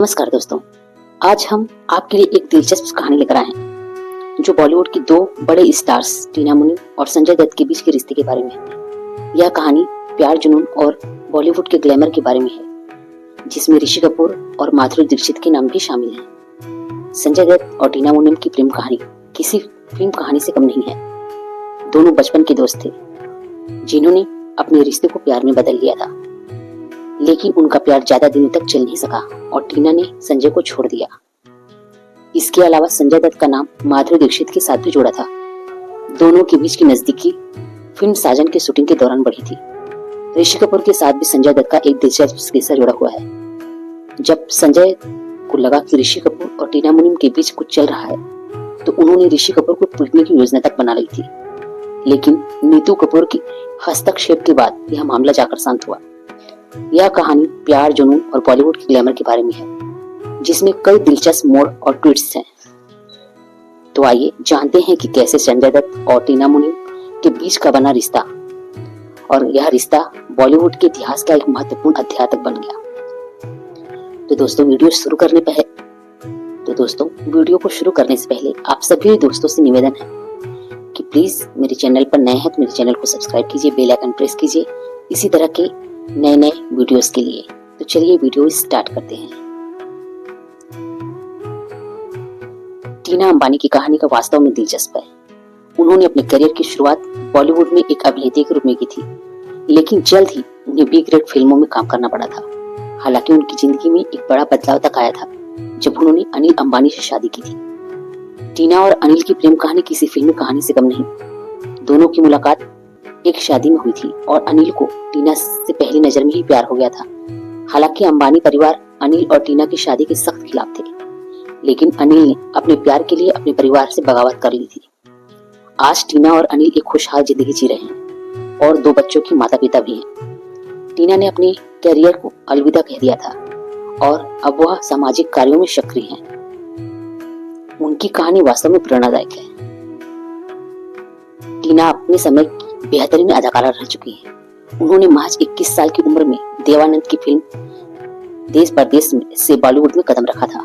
नमस्कार दोस्तों, आज हम आपके लिए एक दिलचस्प कहानी लेकर आए हैं जो बॉलीवुड की दो बड़े स्टार्स टीना मुनी और संजय दत्त के बीच के रिश्ते के बारे में है। यह कहानी प्यार जुनून और बॉलीवुड के ग्लैमर के बारे में है, जिसमें ऋषि कपूर और माधुरी दीक्षित के नाम भी शामिल हैं। संजय दत्त और टीना मुनी की प्रेम कहानी किसी फिल्म कहानी से कम नहीं है। दोनों बचपन के दोस्त थे जिन्होंने अपने रिश्ते को प्यार में बदल लिया था, लेकिन उनका प्यार ज्यादा दिनों तक चल नहीं सका और टीना ने संजय को छोड़ दिया। इसके अलावा संजय दत्त का नाम माधुरी दीक्षित के साथ भी जोड़ा था। दोनों के बीच की नजदीकी फिल्म साजन की शूटिंग के दौरान बढ़ी थी। ऋषि कपूर के साथ भी संजय दत्त का एक दिलचस्प किस्सा जुड़ा हुआ है। जब संजय को लगा कि ऋषि कपूर और टीना मुनीम के बीच कुछ चल रहा है, तो उन्होंने ऋषि कपूर को पीटने की योजना तक बना ली थी, लेकिन नीतू कपूर की हस्तक्षेप के बाद यह मामला जाकर शांत हुआ। यह कहानी प्यार जुनून और बॉलीवुड के ग्लैमर के बारे में है, जिसमें कई दिलचस्प मोड़ और ट्विस्ट हैं। तो आइए जानते हैं कि कैसे संजय दत्त और टीना मुनी के बीच का बना रिश्ता, और यह रिश्ता बॉलीवुड के इतिहास का एक महत्वपूर्ण अध्याय तक बन गया। तो दोस्तों, वीडियो को शुरू करने से पहले आप सभी दोस्तों से निवेदन है कि प्लीज मेरे चैनल पर नए हैं तो मेरे चैनल को सब्सक्राइब कीजिए, बेल आइकन प्रेस कीजिए इसी तरह के नए वीडियोस के लिए। तो चलिए वीडियो स्टार्ट करते हैं। टीना अंबानी की कहानी का वास्तव में दिलचस्प है। उन्होंने अपने करियर की शुरुआत बॉलीवुड में एक अभिनेत्री के रूप में की थी, लेकिन जल्द ही उन्हें बी ग्रेड फिल्मों में काम करना पड़ा था। हालांकि उनकी जिंदगी में एक बड़ा बदलाव तक आया था जब उन्होंने अनिल अंबानी से शादी की थी। टीना और अनिल की प्रेम कहानी किसी फिल्मी कहानी से कम नहीं। दोनों की मुलाकात एक शादी में हुई थी और अनिल को टीना से पहली नजर में ही प्यार हो गया था। हालांकि अंबानी परिवार अनिल और टीना की शादी के सख्त खिलाफ थे, लेकिन अनिल ने अपने प्यार के लिए अपने परिवार से बगावत कर ली थी। आज टीना और अनिल एक खुशहाल जिंदगी जी रहे हैं और दो बच्चों की माता पिता भी हैं। टीना ने अपने करियर को अलविदा कह दिया था और अब वह सामाजिक कार्यों में सक्रिय हैं। उनकी कहानी वास्तव में प्रेरणादायक है। टीना अपने समय की बेहतरीन अदाकारा रह चुकी है। उन्होंने महज 21 साल की उम्र में देवानंद की फिल्म देश परदेश से बॉलीवुड में कदम रखा था।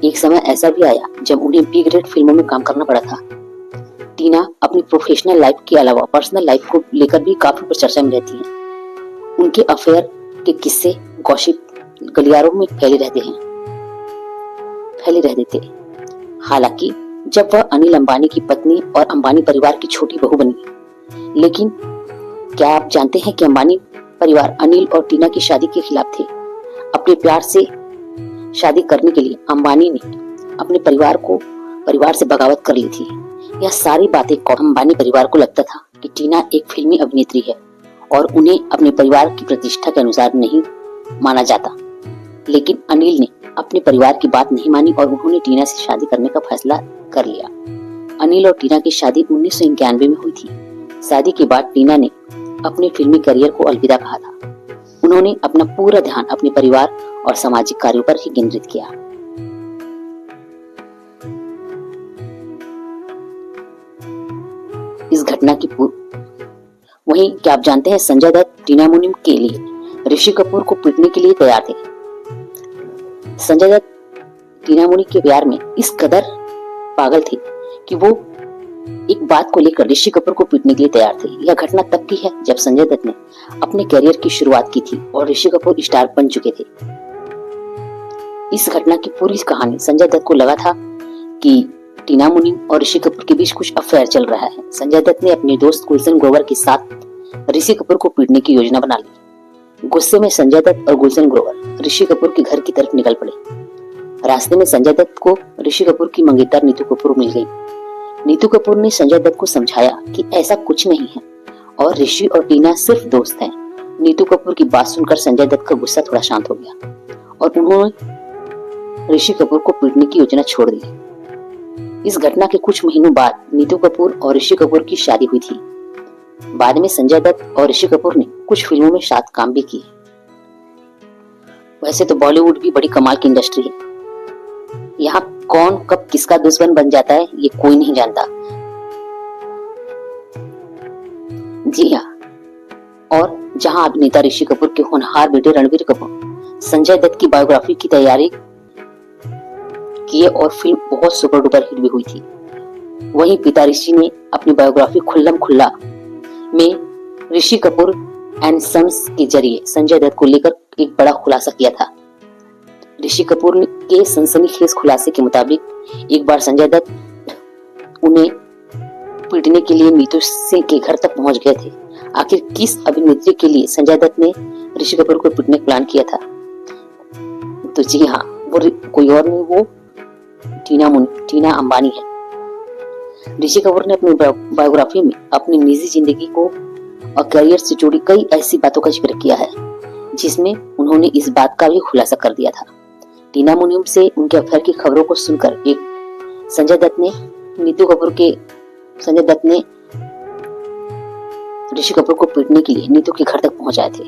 एक समय ऐसा भी आया जब उन्हें बी ग्रेड फिल्मों में काम करना पड़ा था। टीना अपनी प्रोफेशनल लाइफ के अलावा पर्सनल लाइफ को लेकर भी काफी चर्चा में रहती हैं। उनके अफेयर के किस्से गॉसिप गलियारों में फैले रहते थे। हालांकि जब वह अनिल अंबानी की पत्नी और अंबानी परिवार की छोटी बहू बनी, लेकिन क्या आप जानते हैं कि अंबानी परिवार अनिल और टीना की शादी के खिलाफ थे। अपने प्यार से शादी करने के लिए अंबानी ने अपने परिवार से बगावत कर ली थी। यह सारी बातें अंबानी परिवार को लगता था कि टीना एक फिल्मी अभिनेत्री है और उन्हें अपने परिवार की प्रतिष्ठा के अनुसार नहीं माना जाता। लेकिन अनिल ने अपने परिवार की बात नहीं मानी और उन्होंने टीना से शादी करने का फैसला कर लिया। अनिल और टीना की शादी 1991 में हुई थी। शादी के बाद टीना ने अपने फिल्मी करियर को अलविदा कहा था। उन्होंने अपना पूरा ध्यान अपने परिवार और सामाजिक कार्यों पर ही केंद्रित किया। इस घटना की वहीं क्या आप जानते हैं, संजय दत्त टीना मुनीम के लिए ऋषि कपूर को पीटने के लिए तैयार थे। संजय दत्त टीना मुनी के प्यार में इस कदर पागल थे कि वो एक बात को लेकर ऋषि कपूर को पीटने के लिए तैयार थे। यह घटना तब की है जब संजय दत्त ने अपने करियर की शुरुआत की थी और ऋषि कपूर स्टार बन चुके थे। इस घटना की पूरी कहानी संजय दत्त को लगा था कि टीना मुनीम और ऋषि कपूर के बीच कुछ अफेयर चल रहा है। संजय दत्त ने अपने दोस्त गुलशन ग्रोवर के साथ ऋषि कपूर को पीटने की योजना बना ली। गुस्से में संजय दत्त और गुलशन ग्रोवर ऋषि कपूर के घर की तरफ निकल पड़े। रास्ते में संजय दत्त को ऋषि कपूर की मंगेतर नीतू कपूर मिल गई। नीतू कपूर ने संजय दत्त को समझाया कि ऐसा कुछ नहीं है और ऋषि और टीना सिर्फ दोस्त हैं। नीतू कपूर की बात सुनकर संजय दत्त का गुस्सा थोड़ा शांत हो गया और उन्होंने ऋषि कपूर को पीटने की योजना छोड़ दी। इस घटना के कुछ महीनों बाद नीतू कपूर और ऋषि कपूर की शादी हुई थी। बाद में संजय दत्त और ऋषि कपूर ने कुछ फिल्मों में साथ काम भी किए। वैसे तो बॉलीवुड भी बड़ी कमाल की इंडस्ट्री है। यहाँ कौन कब किसका दुश्मन बन जाता है ये कोई नहीं जानता। जी हाँ, और जहाँ अभिनेता ऋषि कपूर के होनहार बेटे रणबीर कपूर संजय दत्त की बायोग्राफी की तैयारी किए और फिल्म बहुत सुपर डुपर हिट भी हुई थी। वहीं पिता ऋषि ने अपनी बायोग्राफी खुल्लम खुल्ला में ऋषि कपूर एंड सन्स के जरिए संजय दत्त को लेकर एक बड़ा खुलासा किया था। ऋषि कपूर के सनसनीखेज खुलासे के मुताबिक एक बार संजय दत्त उन्हें पीटने के लिए नीतू सिंह के घर तक पहुंच गए थे। आखिर किस अभिनेत्री के लिए संजय दत्त ने ऋषि कपूर को पीटने का प्लान किया था? तो जी हाँ, वो कोई और नहीं, वो टीना अंबानी है। ऋषि कपूर ने अपनी बायोग्राफी में अपनी निजी जिंदगी को और करियर से जुड़ी कई ऐसी बातों का जिक्र किया है जिसमें उन्होंने इस बात का भी खुलासा कर दिया था। टीना मुनीम से उनके अफेयर की खबरों को सुनकर संजय दत्त ने ऋषि कपूर को पीटने के लिए नीतू के घर तक पहुंचाए थे।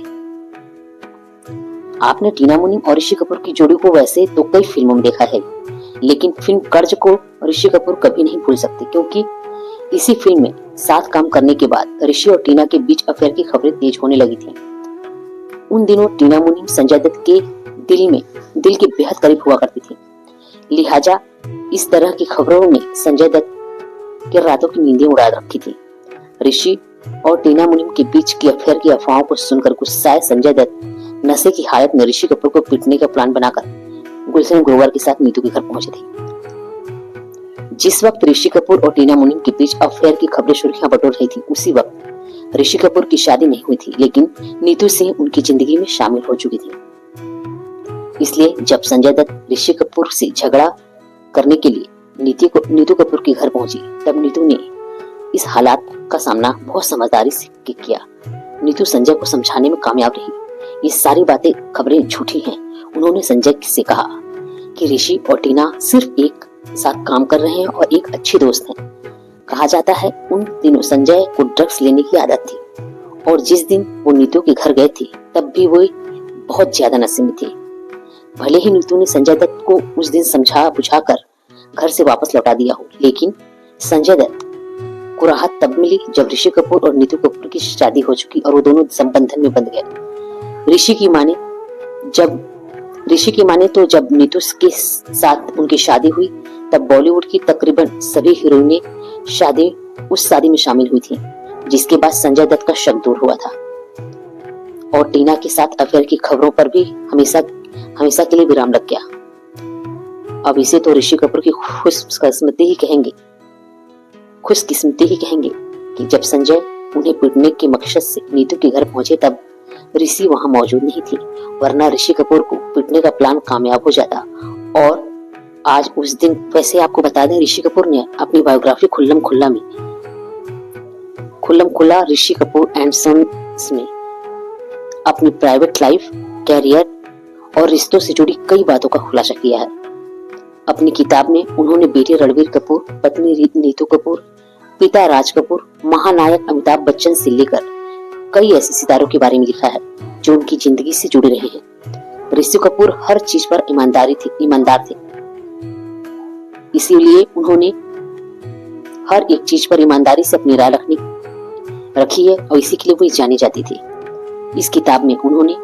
आपने टीना मुनीम और ऋषि कपूर की जोड़ी को वैसे तो कई फिल्मों में देखा है, लेकिन फिल्म कर्ज को ऋषि कपूर कभी नहीं भूल सकते, क्योंकि इसी फिल्म में साथ काम करने के बाद ऋषि और टीना के बीच अफेयर की खबरें तेज होने लगी थी। उन दिनों टीना मुनीम संजय दत्त के दिल के बेहद करीब हुआ करती थी, लिहाजा इस तरह की खबरों ने संजय दत्त के रातों की नींदें उड़ा रखी थी। ऋषि और टीना मुनीम के बीच की अफेयर की अफवाहों को सुनकर गुस्साए संजय दत्त नशे की हालत में ऋषि कपूर को पीटने का प्लान बनाकर गुलशन ग्रोवर के साथ नीतू के घर पहुंचे थे। जिस वक्त ऋषि कपूर और टीना मुनीम के बीच अफेयर की खबरें सुर्खियां बटोर रही थी, उसी वक्त ऋषि कपूर की शादी नहीं हुई थी, लेकिन नीतू सिंह उनकी जिंदगी में शामिल हो चुकी थी। इसलिए जब संजय दत्त ऋषि कपूर से झगड़ा करने के लिए नीतू कपूर के घर पहुंची, तब नीतू ने इस हालात का सामना बहुत समझदारी से किया। नीतू संजय को समझाने में कामयाब रही। ये सारी खबरें झूठी हैं। उन्होंने संजय से कहा कि ऋषि और टीना सिर्फ एक साथ काम कर रहे हैं और एक अच्छे दोस्त हैं। कहा जाता है उन दिनों संजय को ड्रग्स लेने की आदत थी और जिस दिन वो नीतू के घर गए थे तब भी वो बहुत ज्यादा नशे में थे। भले ही नीतू ने संजय दत्त को उस दिन समझा बुझाकर घर से वापस लौटा दिया हो, लेकिन संजय दत्त को राहत तब मिली जब ऋषि कपूर और नीतू कपूर की शादी हो चुकी और वो दोनों संबंधन में बंध गए। ऋषि की माने तो जब नीतू के साथ उनकी शादी हुई तब बॉलीवुड की तकरीबन सभी हीरोइनें उस शादी में शामिल हुई थी, जिसके बाद संजय दत्त का शक दूर हुआ था और टीना के साथ अफेयर की खबरों पर भी हमेशा के लिए विराम लग गया। अब इसे तो ऋषि कपूर की खुशकिस्मती ही कहेंगे कि जब संजय उन्हें पीटने के मकसद से नीतू के घर पहुंचे तब ऋषि वहां मौजूद नहीं थी, वरना ऋषि कपूर को पीटने का प्लान कामयाब हो जाता। और आज उस दिन, वैसे आपको बता दें, ऋषि कपूर ने अपनी बायोग्राफी खुल्लम खुल्ला ऋषि कपूर एंड सन्स में अपनी प्राइवेट लाइफ, कैरियर और रिश्तों से जुड़ी कई बातों का खुलासा किया है। अपनी किताब में उन्होंने बेटे रणबीर कपूर, पत्नी नीतू कपूर, पिता राज कपूर, महानायक अमिताभ बच्चन से लेकर कई ऐसे सितारों के बारे में लिखा है जो उनकी जिंदगी से जुड़े रहे हैं। ऋषि कपूर हर चीज पर ईमानदार थे, इसीलिए उन्होंने हर एक चीज पर ईमानदारी से अपनी राय रखी है और इसी के लिए वो जानी जाती थी। इस किताब में उन्होंने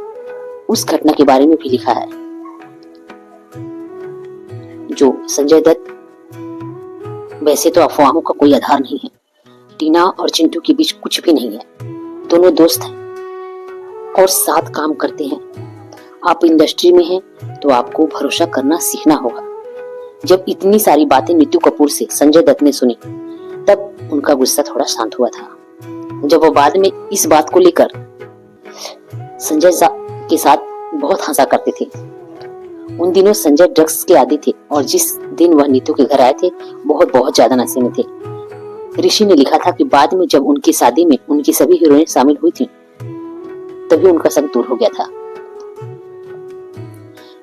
उस घटना के बारे में भी लिखा है जो संजय दत्त, वैसे तो अफवाहों का कोई आधार नहीं है, टीना और चिंटू के बीच कुछ भी नहीं है, दोनों दोस्त हैं और साथ काम करते हैं। आप इंडस्ट्री में हैं तो आपको भरोसा करना सीखना होगा। जब इतनी सारी बातें नीतू कपूर से संजय दत्त ने सुनी तब उनका गुस्सा थोड़ा शांत हुआ था। जब वो बाद में इस बात को लेकर संजय के साथ बहुत हंसा करते थे। उन दिनों संजय ड्रग्स के आदी थे और जिस दिन वह नीतू के घर आए थे बहुत ज्यादा नशे में थे। ऋषि ने लिखा था कि बाद में जब उनकी शादी में उनकी सभी हीरोइन शामिल हुई थी तभी उनका शक दूर हो गया था।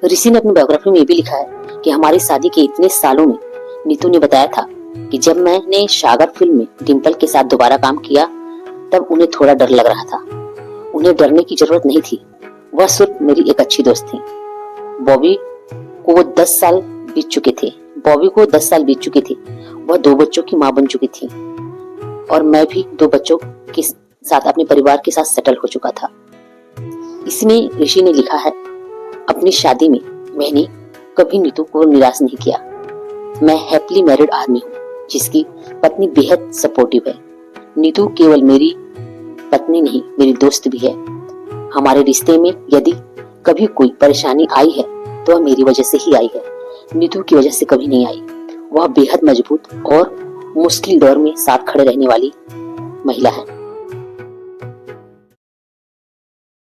ऋषि ने अपनी बायोग्राफी में भी लिखा है कि हमारी शादी के इतने सालों में नीतू ने बताया था कि जब मैंने सागर फिल्म में डिम्पल के साथ दोबारा काम किया तब उन्हें थोड़ा डर लग रहा था। उन्हें डरने की जरूरत नहीं थी, वह सिर्फ मेरी एक अच्छी दोस्त थी। बॉबी को 10 साल बीत चुके थे। वह 2 बच्चों की माँ बन चुकी थी और मैं भी 2 बच्चों के साथ अपने परिवार के साथ सेटल हो चुका था। इसमें ऋषि ने लिखा है अपनी शादी में मैंने कभी नीतू को निराश नहीं किया। मैं हैप्पीली मैरिड आदमी हूँ जिसकी पत्नी बेहद सपोर्टिव है। नीतू केवल मेरी पत्नी नहीं, मेरी दोस्त भी है। हमारे रिश्ते में यदि कभी कोई परेशानी आई है तो वह मेरी वजह से ही आई है, नीतू की वजह से कभी नहीं आई। वह बेहद मजबूत और मुश्किल दौर में साथ खड़े रहने वाली महिला है।